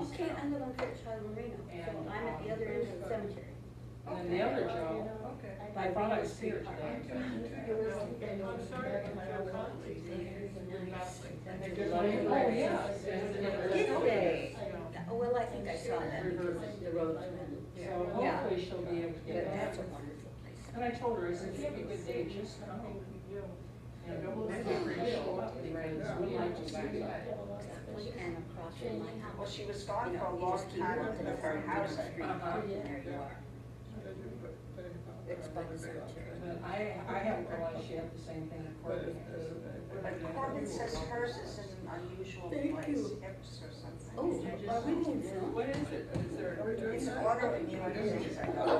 East Okay, Town. I live on Fairchild Marina, so And, I'm at the other end of the cemetery. And then the other Joe, Okay. I thought I was here today. I'm sorry, I'm Joe Conley. And they're just like, oh, yes. Did they? Well, I think I saw that because the roads went. So Yeah. hopefully she'll be able to But get that's a back. wonderful place. And I told her, I said, if you have a good day, just come. And don't make her show up because we like to see that. Exactly, and across from my house. Well, she was gone You for a know, you long just keep time walking with her down house. the street, Uh-huh. and there you are. It's by the cemetery. But I haven't realized she had the same thing at Corbin. But Corbin says hers is in an unusual Thank place, you. hips or something. Oh, are we moving soon? What is it? Is there? It's autoimmune disease, I know.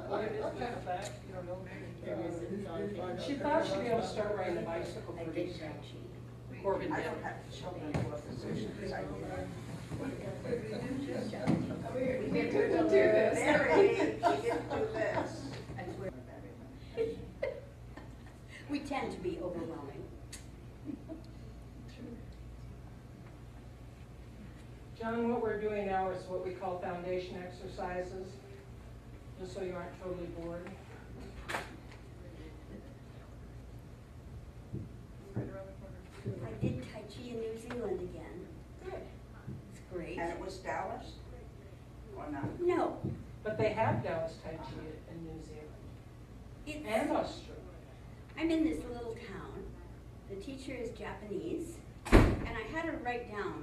What it is, kind of back, you don't know. She thought she'd be able to start riding a bicycle I pretty did soon. Tai Chi. Corbin I did. don't have children who are physicians, I do. We didn't do this. Mary, she didn't do this. I swear. We tend to be overwhelming. John, what we're doing now is what we call foundation exercises, just so you aren't totally bored. Right around the corner. I did Tai Chi in New Zealand again. Good. It's great. And it was Dallas? Or not? No, But they have Dallas Tai Chi in New Zealand and it's, Australia. I'm in this little town. The teacher is Japanese, and I had her write down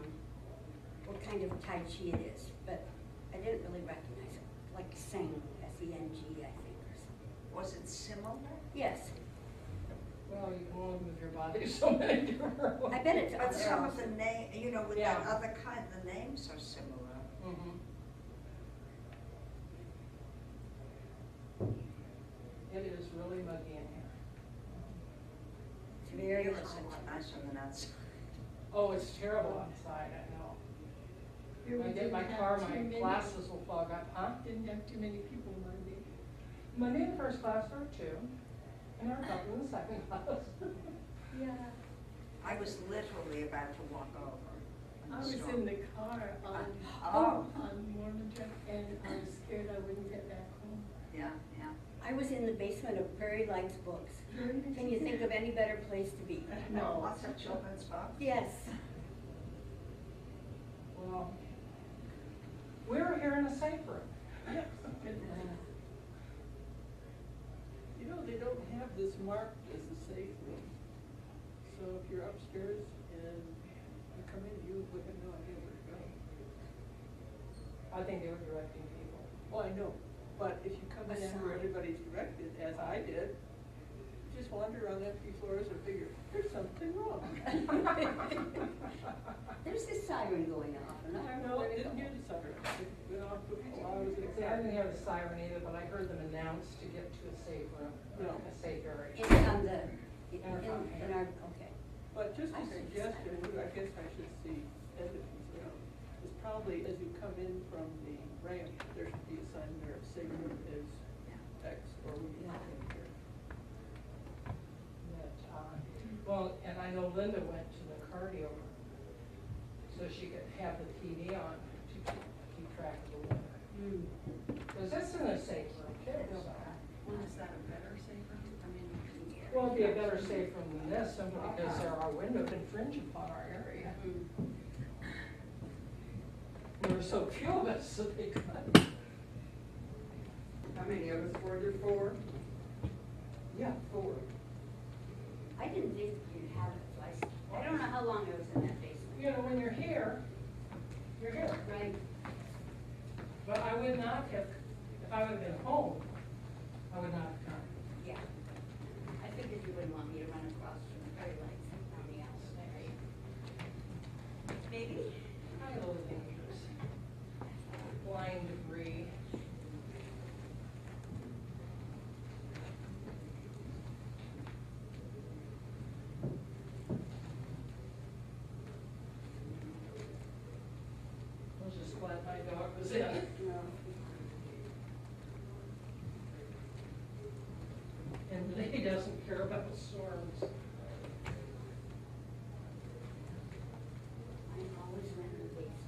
what kind of Tai Chi it is, but I didn't really recognize it, like Seng, S-E-N-G, I think, or something. Was it similar? Yes, Well, you can only move your body so many different ways. I bet it's. But some of the name, you know, with that Yeah. other kind, the names are similar. Mhm. It is really muggy in here. It's very Here it's a hot. lot nicer than outside. Oh, it's terrible outside, I know. When I get in my car, my glasses will fog up, huh? Didn't have too many people Monday. Monday in the first class, there were 2, and there were a couple in the second class. Yeah. I was literally about to walk over. I was in the car on Oh. Mormon, and I was scared I wouldn't get back home. Yeah, yeah. I was in the basement of Prairie Likes Books. Can you think of any better place to be? No, lots of children's books. Yes. Well, we were here in a safe room. You know, they don't have this marked as a safe room. So if you're upstairs and you come in, you would have no idea where to go. I think they were directing people. Well, I know, but if you come in A after sign. everybody's directed, as I did, you just wander around empty floors and figure, there's something wrong. There's this siren going off, and I don't know No, where I to didn't go. hear the siren. It went off while I was in See, I didn't hear the siren either, but I heard them announce to get to a safe room, No. a safe area. On the, in our, okay. But just a I heard the suggestion, siren. I guess I should see evidence, is probably as you come in from the ramp, there should be a sign there, safe room is X, or we can come in here. That, well, and I know Linda went to the cardio room, so she could have the TV on to keep track of the weather. Because that's in a safe room too, so. Well, is that a better safe room? I mean, Well, it'd be a better safe room than this, simply because there are windows that infringe upon our area. There were so few of us that they could. How many of us were there? 4? Yeah, 4. I didn't think you'd have it, so I don't know how long I was in that basement. You know, when you're here, you're here. Right. But I would not have, if I would have been home, I would not have come. Yeah. I figured you wouldn't want me to run across from the Prairie Lights on the outside. Maybe. Probably a little dangerous. Blind debris. I was just glad my dog was in. No. And he doesn't care about storms. I always went in the basement.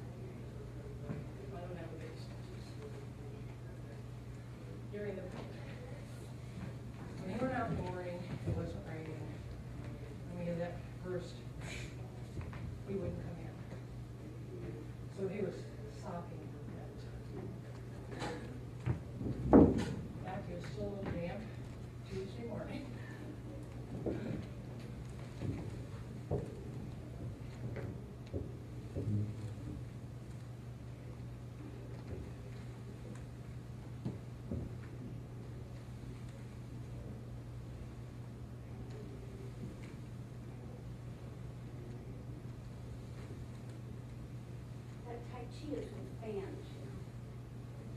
Chi is with fans, you know.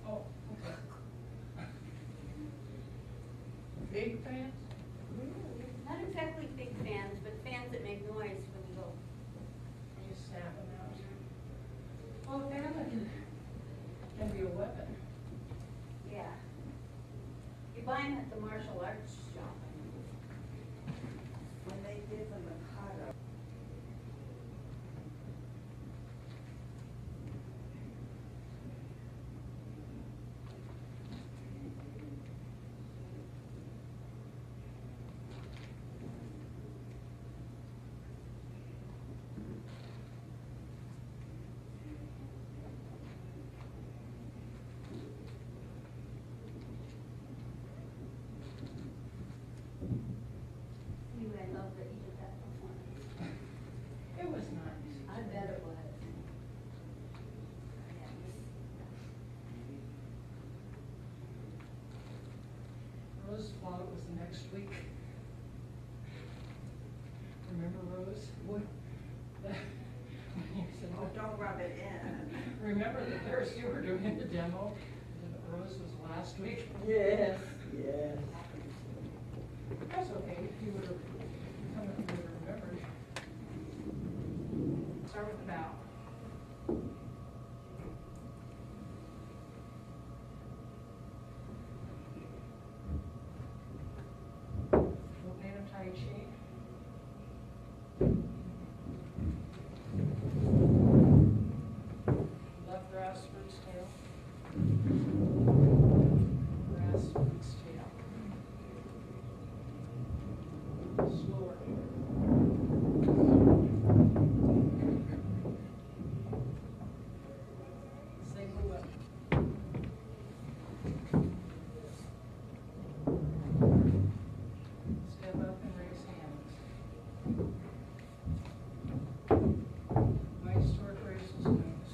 Oh, okay. Big fans? Not exactly big fans, but fans that make noise when you go. You snap them out. Well, a fan can be a weapon. Yeah. You buy them at the martial arts shop. When they did the Mikado. Anyway, I love that you did that performance. It was nice. I bet it was. Rose thought it was next week. Remember Rose? What? You said, Oh, don't rub it in. remember the Thursday you were doing the demo? And Rose was last week? Yes, yes. That's okay, if you would have, come if you would have remembered. Start with the bow. Opening of Tai Chi. Left grassroots tail. Grassroots tail. Slower. Single whip. Step up and raise hands. Right stork raises wings.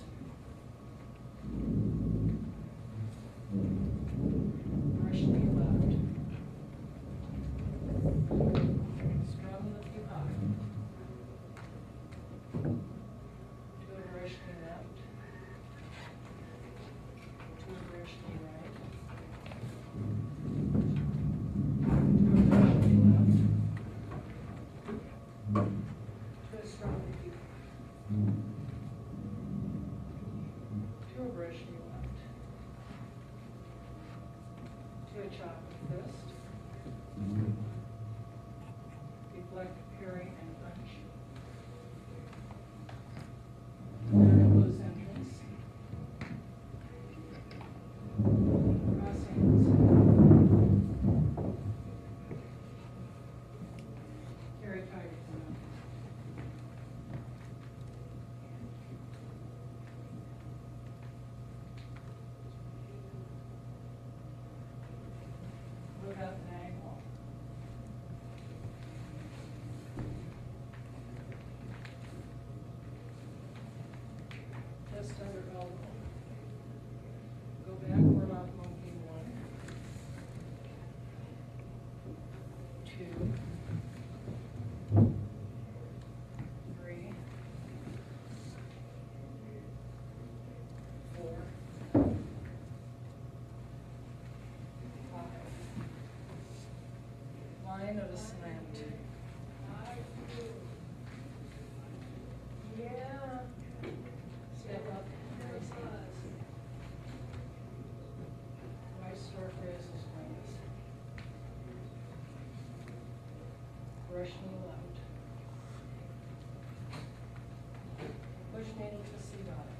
Brush knee left. Strum the feet up. To a brush knee left. To a brush knee right. To a brush knee left. To a strum the feet. To a brush knee left. To a chop and fist. Deflect, parry, and punch. Very close entrance. Cross hands. Carry tight. Look up and angle. Just under elbow. Go backward off monkey 1. 2. 3. 4. 5. Line of a slant. Yeah. Step up, raise hands. Right stork raises wings. Brush knee left. Push needle to seat bottom.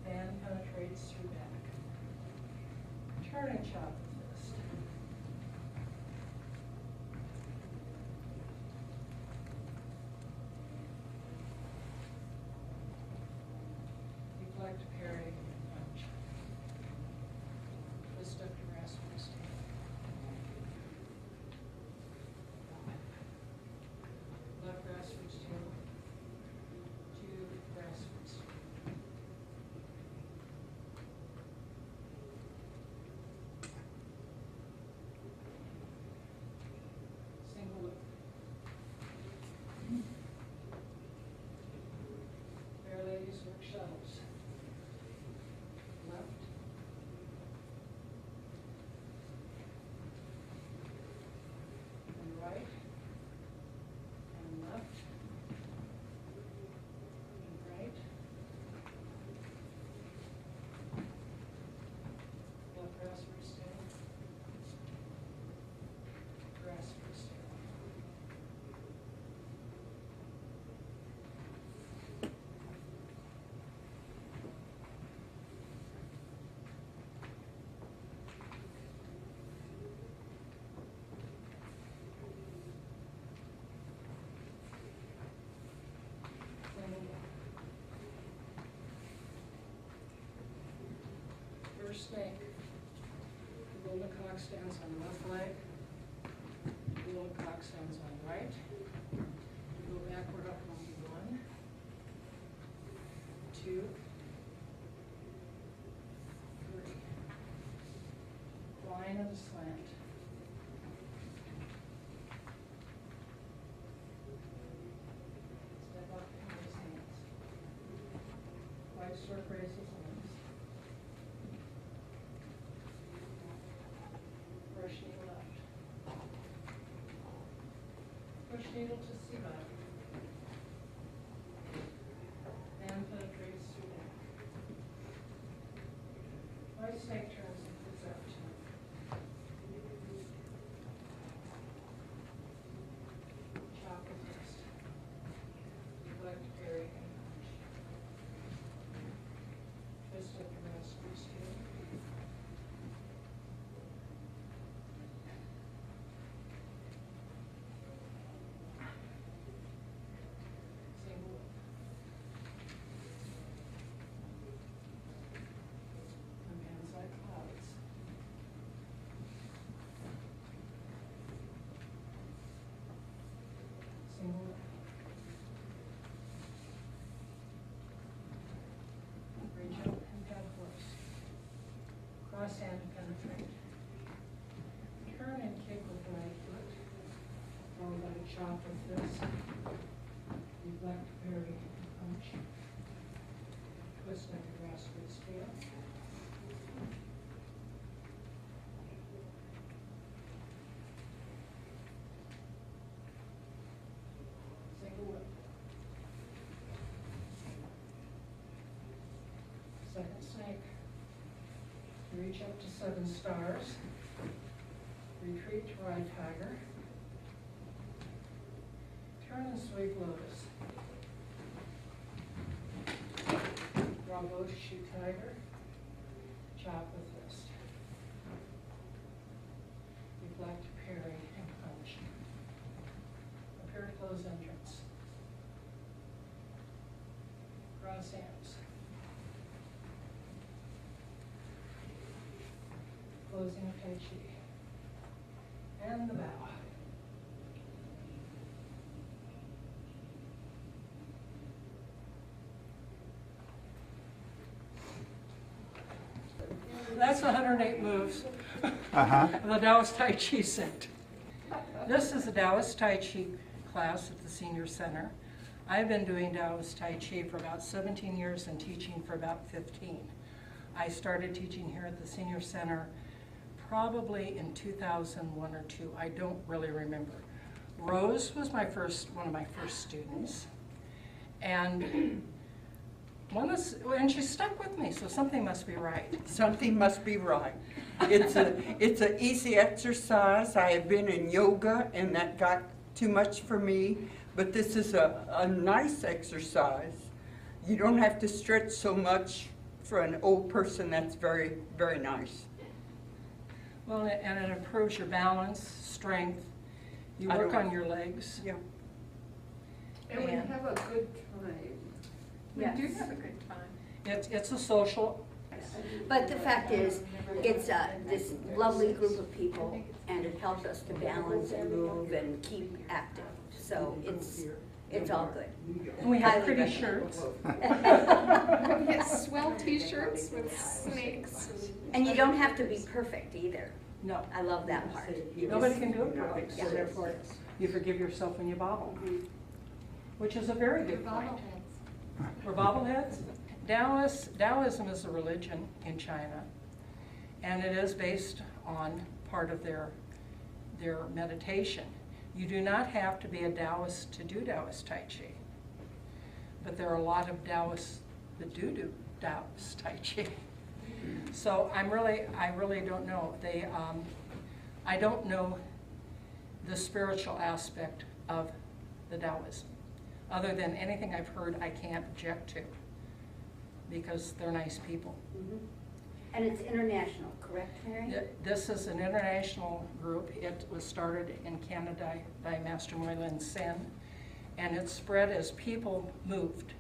Fan penetrates through back. Turn and chop the fist. Deflect, parry, and punch. Twist up to grassroots tail. Left grassroots tail. 2 grassroots tail. Single whip. snake. The golden cock stands on the left leg. The golden cock stands on the right. You go backward up monkey 1, 2, 3. Line of the slant. Step up and raise hands. Right stroke raises limbs. Brush needle left. Push needle to C bottom. And penetrates through neck. Right snake turns and puts out. Chop with wrist. Neglect, parry, and punch. Twist up your wrist, squeeze heel. Single whip. And hands like clouds. Single whip. Reach up and head horse. Cross hand and penetrate. Turn and kick with the right foot. Followed by a chop with this. Neglect, parry, and punch. Twist like a grass roots tail. Single whip. Second snake. Reach up to 7 stars. Retreat to ride tiger. Turn and sweep lotus. Draw bow to shoot tiger. Chop with wrist. Neglect, parry, and punch. Prepare to close entrance. Cross hands. Closing of Tai Chi. And the bow. That's 108 moves of the Taoist Tai Chi set. This is a Taoist Tai Chi class at the Senior Center. I've been doing Taoist Tai Chi for about 17 years and teaching for about 15. I started teaching here at the Senior Center probably in 2001 or 2. I don't really remember. Rose was one of my first students, and she stuck with me, so something must be right. Something must be right. It's an easy exercise. I have been in yoga, and that got too much for me. But this is a nice exercise. You don't have to stretch so much for an old person. That's very, very nice. Well, and it improves your balance, strength. You work on your legs. Yeah. And we have a good time. Yes. We do have a good time. It's a social. But the fact is, it's this lovely group of people, and it helps us to balance and move and keep active. So it's all good. And we have Highly pretty recommend. shirts. We get swell t-shirts with snakes. And you don't have to be perfect either. No, I love that part. You nobody just- can do it perfect, so Yeah. therefore you forgive yourself when you bobble, which is a very good point. We're bobbleheads. Taoism is a religion in China, and it is based on part of their meditation. You do not have to be a Taoist to do Taoist Tai Chi, but there are a lot of Taoists that do Taoist Tai Chi. So I really don't know. I don't know the spiritual aspect of the Taoism. Other than anything I've heard, I can't object to, because they're nice people. Mhm. And it's international, correct, Mary? This is an international group. It was started in Canada by Master Moylan Sen, and it spread as people moved.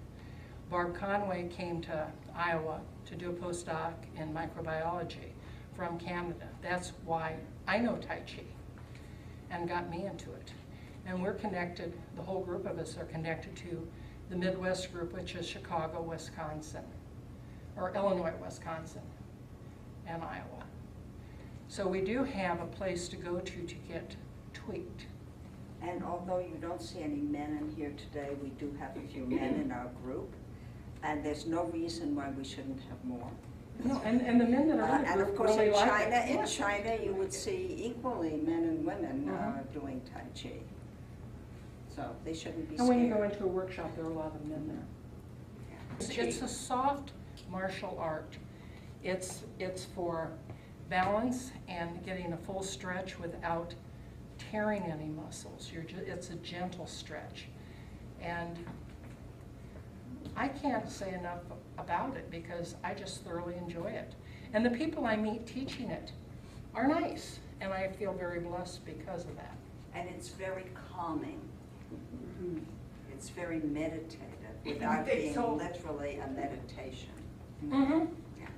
Barb Conway came to Iowa to do a postdoc in microbiology from Canada. That's why I know Tai Chi and got me into it. And we're connected, the whole group of us are connected to the Midwest group, which is Chicago, Wisconsin, or Illinois, Wisconsin, and Iowa. So we do have a place to go to get tweaked. And although you don't see any men in here today, we do have a few men in our group. And there's no reason why we shouldn't have more. No, and the men that are in the And of group course, really in like China, it. in China, you would see equally men and women doing Tai Chi. So they shouldn't be And scared. when you go into a workshop, there are a lot of men there. It's a soft martial art. It's for balance and getting a full stretch without tearing any muscles. It's a gentle stretch. And I can't say enough about it because I just thoroughly enjoy it. And the people I meet teaching it are nice, and I feel very blessed because of that. And it's very calming. It's very meditative without being literally a meditation. Mm-hmm. Yeah.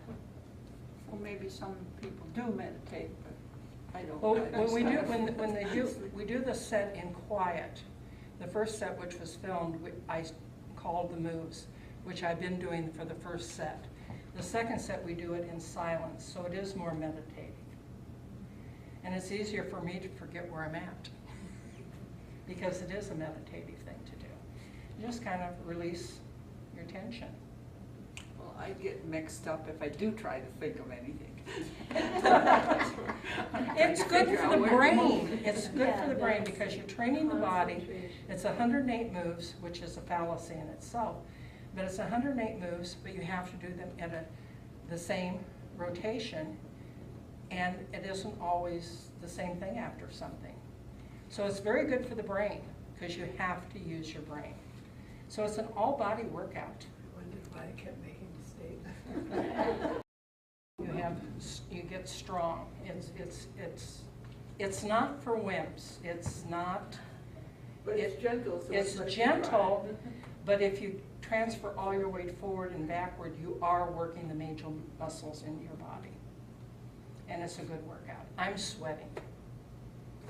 Well, maybe some people do meditate, but I don't. Well, we do the set in quiet. The first set, which was filmed, I called the moves, which I've been doing for the first set. The second set, we do it in silence, so it is more meditative. And it's easier for me to forget where I'm at, because it is a meditative thing to do. You just kind of release your tension. Well, I get mixed up if I do try to think of anything. It's good for the brain. It's good for the brain because you're training the body. It's 108 moves, which is a fallacy in itself. But it's 108 moves, but you have to do them at the same rotation. And it isn't always the same thing after something. So it's very good for the brain because you have to use your brain. So it's an all-body workout. I wondered why I kept making mistakes. You get strong. It's not for wimps. It's not. But it's gentle. So It's like gentle, but if you transfer all your weight forward and backward, you are working the major muscles in your body. And it's a good workout. I'm sweating.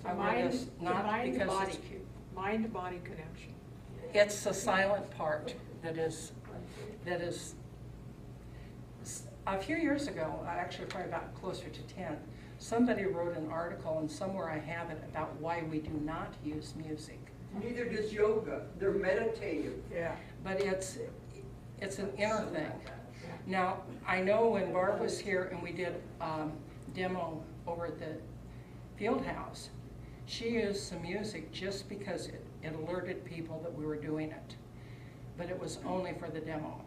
I wear this not because it's cute. Mind-body connection. It's the silent part that is, a few years ago, actually probably about closer to 10, somebody wrote an article, and somewhere I have it, about why we do not use music. Neither does yoga. They're meditative. Yeah. But it's an inner thing. Now, I know when Barb was here and we did demo over at the field house, she used some music just because it alerted people that we were doing it. But it was only for the demo.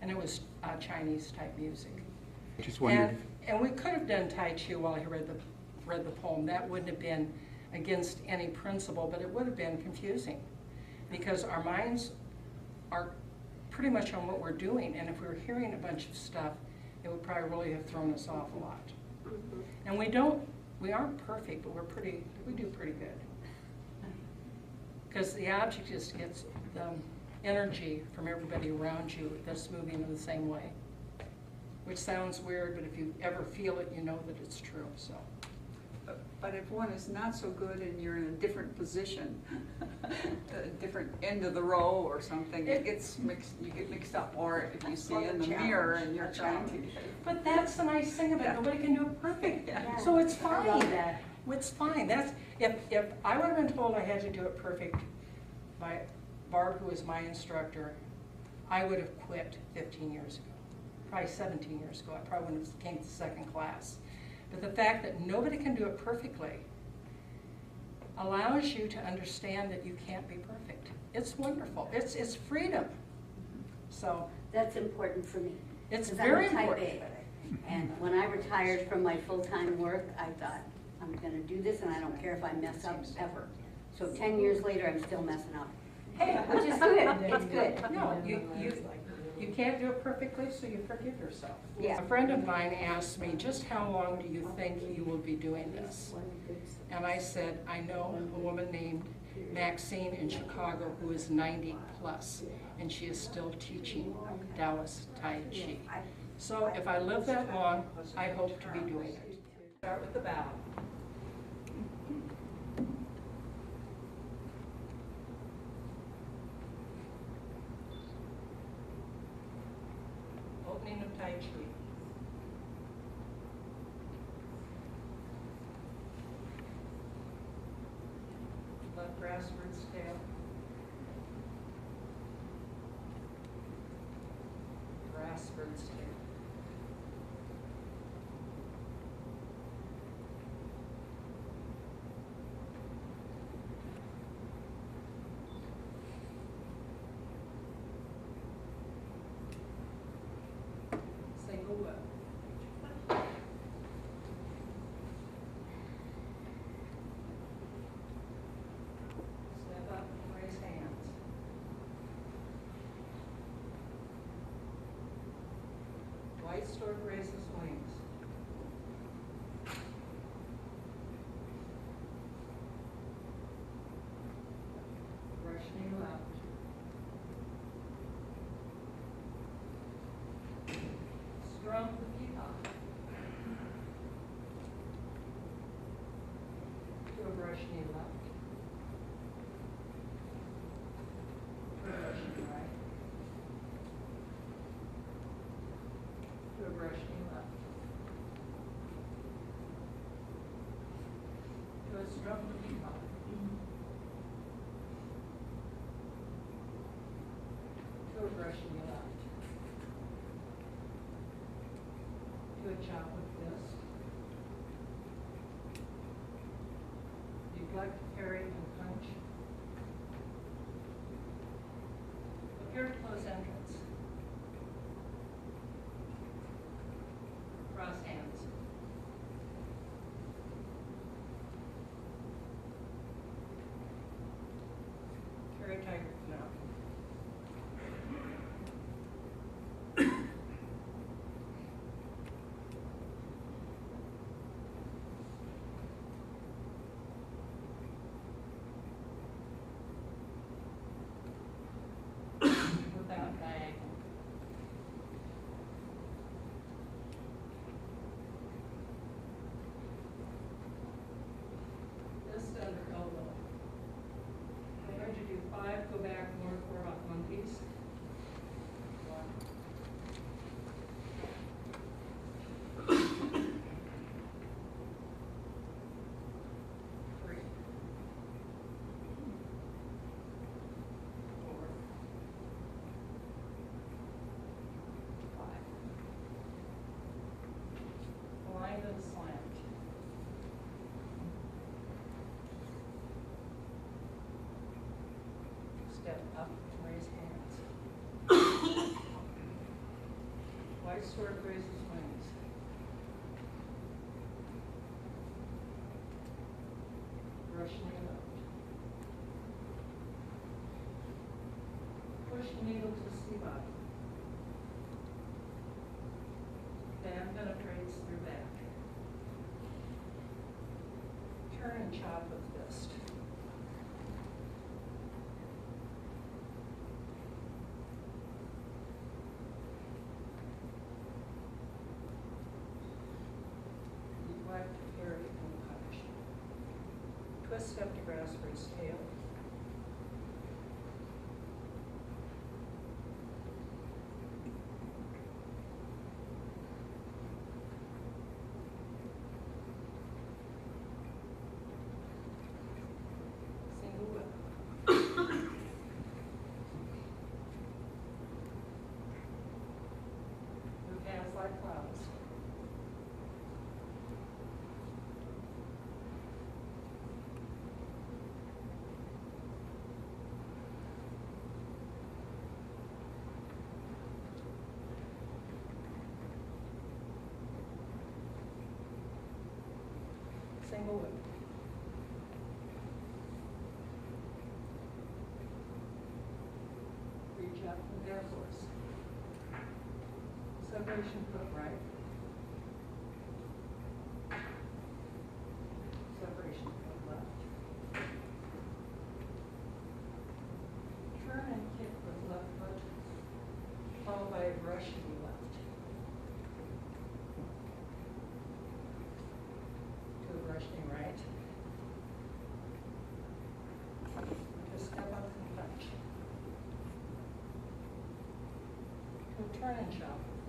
And it was Chinese type music. Just wondered. And we could have done Tai Chi while he read the poem. That wouldn't have been against any principle, but it would have been confusing because our minds are pretty much on what we're doing, and if we were hearing a bunch of stuff, it would probably really have thrown us off a lot. And we aren't perfect, but we do pretty good. Because the object is gets the energy from everybody around you that's moving in the same way. Which sounds weird, but if you ever feel it, you know that it's true, so. But if one is not so good and you're in a different position, a different end of the row or something, you get mixed up. Or if you see in the mirror and you're trying to. But that's the nice thing about it. Nobody can do it perfect. Yeah. So it's fine. It's fine. If I would have been told I had to do it perfect by Barb, who was my instructor, I would have quit 15 years ago. Probably 17 years ago. I probably wouldn't have came to second class. But the fact that nobody can do it perfectly allows you to understand that you can't be perfect. It's wonderful. It's freedom. So That's important for me. it's 'cause very I'm a type important. A. And when I retired from my full-time work, I thought, I'm gonna do this and I don't care if I mess up ever. So 10 years later, I'm still messing up. Hey, Which is good, it's good. No, you can't do it perfectly, so you forgive yourself. Yeah. A friend of mine asked me, just how long do you think you will be doing this? And I said, I know a woman named Maxine in Chicago who is 90 plus. and she is still teaching Dallas Tai Chi. I- So if I live that long, I hope to be doing it. Start with the bow. Opening of Tai Chi. Left grassroots tail. Grassroots tail. Single whip. Step up and raise hands. White stork raises wings. Brush knee left. Strum the peacock. To a brush knee left. To a brush knee right. To a brush knee left. To a strum the peacock. To a brush knee left. To a chop with fist. Neglect, parry, and punch. Appear to close entrance. Cross hands. Carry tiger now. Without diagonal. Fist under elbow. We're going to do 5, go back, more 4 off monkeys. 1. 3. 4. 5. Line and slant. Step up and raise hands. White stork raises wings. Brush knee left. Push needle to sea body. Fan penetrates through back. Turn and chop with fist. Neglect, parry, and punch. Twist step to grasp for his tail. Single whip. Move hands like clouds. Single whip. Reach up and air force. Separation foot right. Separation foot left. Turn and kick with left foot. by a brush to the left. To the brush to the right. Just step up and touch. Go turn and shuffle.